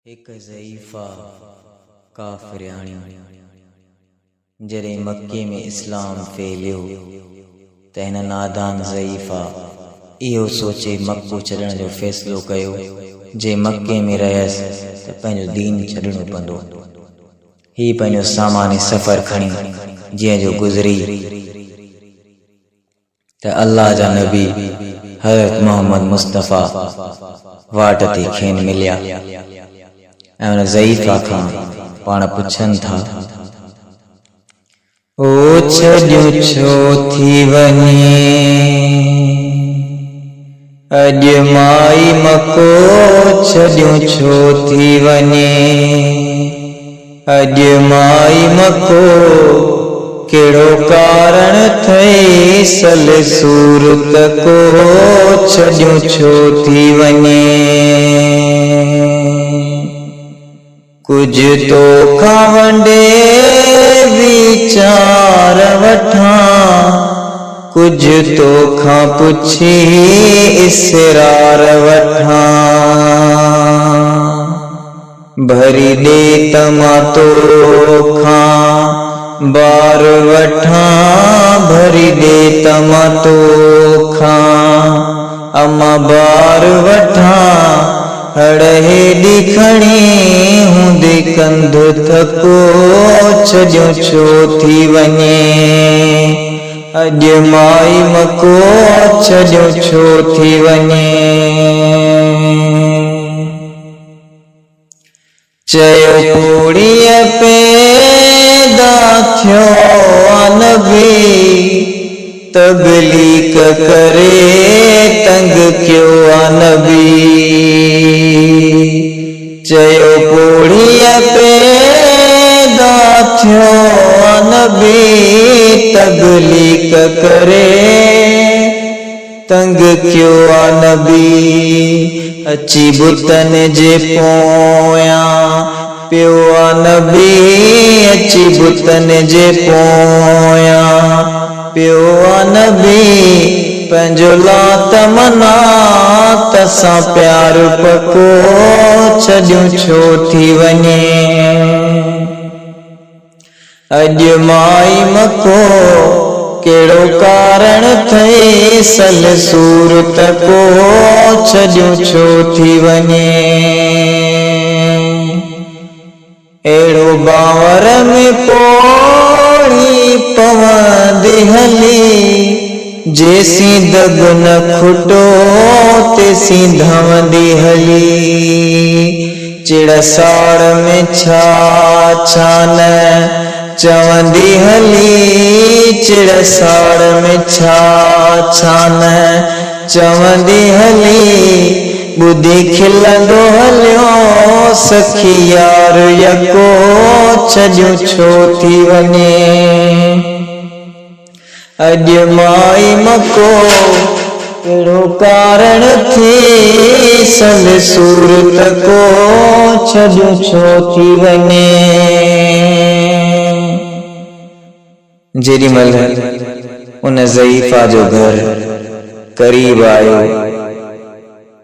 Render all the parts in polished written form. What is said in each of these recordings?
एक ज़ईफ़ा काफ़िर जरे मक्के में इस्लाम फैलियो त हिन नादान ज़ईफ़ा इहो सोचे मक्को छॾण जो फ़ैसिलो कयो। जे मक्के में रहयसि त पंहिंजो दीन छॾणो पवंदो। ही पंहिंजो सामानी सफ़र खणी जीअं जो गुज़री त अल्लाह जा नबी हज़रत मोहम्मद मुस्तफ़ा वाट ते खेनि मिलिया ऐं उन ज़ईफ़ा खां पाण पुछनि था, ओ छॾियो छो थी वञे अॼु माई मको छॾियो छो थी वञे अॼु माई मको कहिड़ो कारण थई सल सूरत को छॾियो छो थी वञे कुछ तो खावंडे विचार वठा कुछ तो खा पुछी इसरार वठा भरी दे तमा तो खा बार वठा भरी दे तमा तो खा अमा बार वठा हड़हे दिखणी हूंदे कंध थको छॾियो छो थी वञे अॼु माई मको छॾियो छो थी वञे चयो पूड़ीअ पैदा थियो नबी तबलीग करे तंग क्यों नबी चयो पूड़ीअ पैदा थियो नबी तबलीग करे तंग क्यों नबी अची बुतन जे पोयां पियो नबी अची बुतन जे पोयां पियो नबी पंहिंजो लात मना तसां प्यार पको छॾियो छो थी वञे अॼु माई मको कहिड़ो कारण थई सल सूरत को छॾियो छो थी वञे अहिड़ो बावर में पोड़ी पवंदी हली जेसी दग न खुटो तेसी धवंदी हली चिड़साड़ में छा छान चवंदी हली चिड़साड़ में छा छान चवंदी हली बुद्धि खिलंदो हलियो सखी यार यको छॾियो छो थी वञे अॼु माई मको कहिड़ो कारण थी सल सूरत को छॾियो छो थी वञे जेॾीमहिल उन ज़ईफ़ा जो घर क़रीब आयो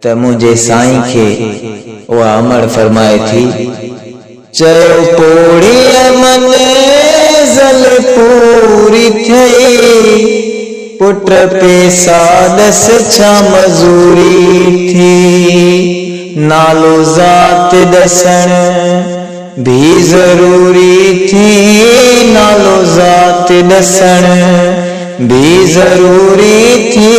त मुंहिंजे साईं खे उहा अमर फरमाए थी चयो पोड़ीअ मंज़िल पूरी थई पुट पैसा दस छा मज़ूरी थी नालो ज़ात दसण भी ज़रूरी थी नालो ज़ात दसण भी ज़रूरी थी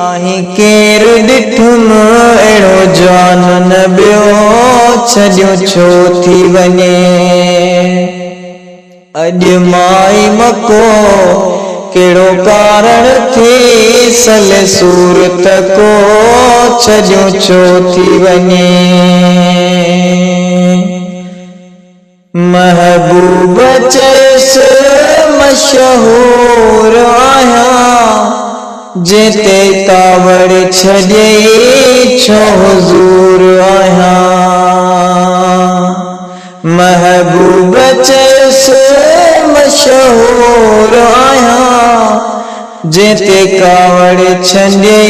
आहीं केर ॾिठुम अहिड़ो जान न ॿियो छॾियो छो थी वञे अॼु माई मको कहिड़ो कारण थी सल सूरत को छॾियो छो थी वञे महबूब चयसि मशहूर आहियां जेते कावड़ छॾे छो हुज़ूर आहियां महबूब चयसि मशहूर आहियां जेते कावड़ छॾे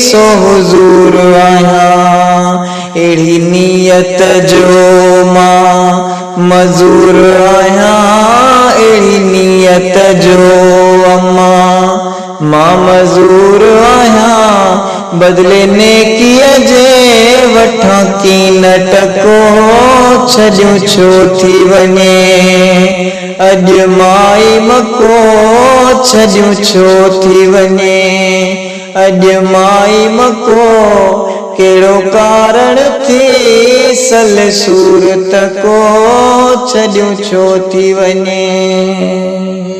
सो हुज़ूर आहियां अहिड़ी नियत जो मां मज़ूर आहियां, अहिड़ी नियत जो अम्मा मां मज़ूर आहियां। बदिले नेकीअ जे वठां कीन टको छॾियो छो थी वञे, अॼु माई मको छॾियो छो थी वञे, अॼु माई मको कहिड़ो कारण थी सल सूरत को छॾियो छो थी वञे।